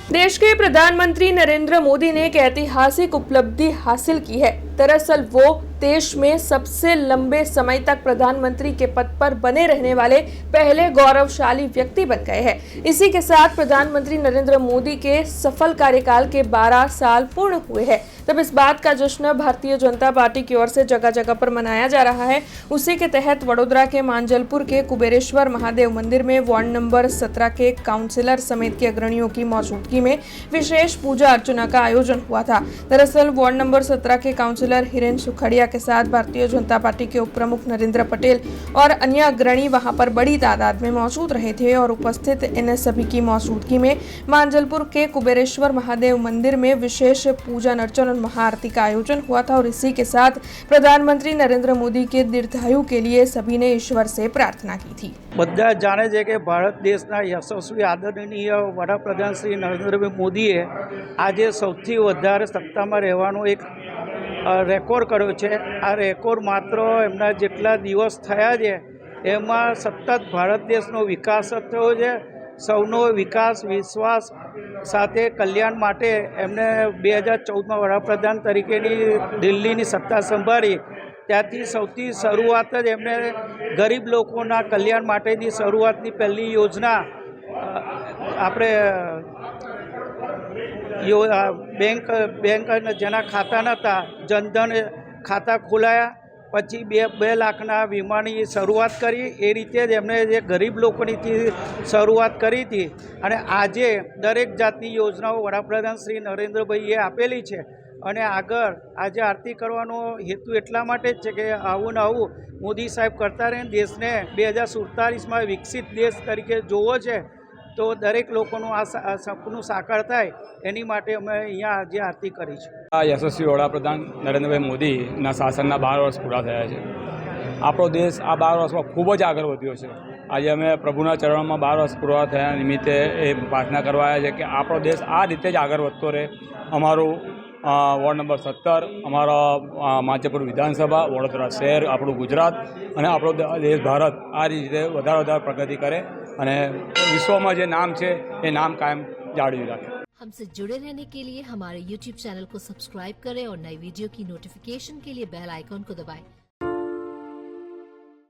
देश के प्रधानमंत्री नरेंद्र मोदी ने एक ऐतिहासिक उपलब्धि हासिल की है। दरअसल वो देश में सबसे लंबे समय तक प्रधानमंत्री के पद पर बने रहने वाले पहले गौरवशाली व्यक्ति बन गए हैं। इसी के साथ प्रधानमंत्री नरेंद्र मोदी के सफल कार्यकाल के 12 साल पूर्ण हुए हैं। तब इस बात का जश्न भारतीय जनता पार्टी की ओर से जगह जगह पर मनाया जा रहा है। उसी के तहत वडोदरा के मांजलपुर के कुबेरेश्वर महादेव मंदिर में वार्ड नंबर 17 के काउंसिलर समेत के अग्रणियों की मौजूदगी में विशेष पूजा अर्चना का आयोजन हुआ था। दरअसल वार्ड नंबर 17 के काउंसिलर हिरेन सुखड़िया के साथ भारतीय जनता पार्टी के उप प्रमुख नरेंद्र पटेल और अन्य अग्रणी वहां पर बड़ी तादाद में मौजूद रहे थे और उपस्थित इन सभी की मौजूदगी में मांजलपुर के कुबेरेश्वर महादेव मंदिर में विशेष पूजन अर्चन और महाआरती का आयोजन हुआ था और इसी के साथ प्रधानमंत्री नरेंद्र मोदी के दीर्घायु के लिए सभी ने ईश्वर से प्रार्थना की थी। બધા જાણે છે કે ભારત દેશના યશસ્વી આદરણીય વડાપ્રધાન શ્રી નરેન્દ્રભાઈ મોદીએ આજે સૌથી વધારે સત્તામાં રહેવાનો એક રેકોર્ડ કર્યો છે। આ રેકોર્ડ માત્ર એમના જેટલા દિવસ થયા છે એમાં સતત ભારત દેશનો વિકાસ થયો છે। સૌનો વિકાસ વિશ્વાસ સાથે કલ્યાણ માટે એમને 2014માં વડાપ્રધાન તરીકેની દિલ્હીની સત્તા સંભાળી ત્યાંથી સૌથી શરૂઆત જ એમને ગરીબ લોકોના કલ્યાણ માટેની શરૂઆતની પહેલી યોજના આપણે બેંક જેના ખાતા નહોતા જનધન ખાતા ખોલાયા પછી 2 લાખના વીમાની શરૂઆત કરી। એ રીતે જ એમણે જે ગરીબ લોકોની શરૂઆત કરી હતી અને આજે દરેક જાતની યોજનાઓ વડાપ્રધાન શ્રી નરેન્દ્રભાઈએ આપેલી છે અને આગળ આજે આરતી કરવાનો હેતુ એટલા માટે જ છે કે આવું ને આવું મોદી સાહેબ કરતા રહે। દેશને 2047માં વિકસિત દેશ તરીકે જોવો છે તો દરેક લોકોનું આ સપનું સાકાર થાય એની માટે અમે અહીંયા આજે આરતી કરી છે। આ યશસ્વી વડાપ્રધાન નરેન્દ્રભાઈ મોદીના શાસનના 12 વર્ષ પૂરા થયા છે। આપણો દેશ આ 12 વર્ષમાં ખૂબ જ આગળ વધ્યો છે। આજે અમે પ્રભુના ચરણોમાં 12 વર્ષ પૂરા થયા નિમિત્તે એ પ્રાર્થના કરવા આવ્યા છે કે આપણો દેશ આ રીતે જ આગળ વધતો રહે। અમારું વોર્ડ નંબર 17 અમારા માચેપુર વિધાનસભા વડોદરા શહેર આપણું ગુજરાત અને આપણો દેશ ભારત આ રીતે વધારે પ્રગતિ કરે અને વિશ્વમાં જે નામ છે એ નામ કાયમ જાળવી રાખે। हमसे जुड़े रहने के लिए हमारे YouTube चैनल को सब्सक्राइब करें और नई वीडियो की नोटिफिकेशन के लिए बेल आइकॉन को दबाएं।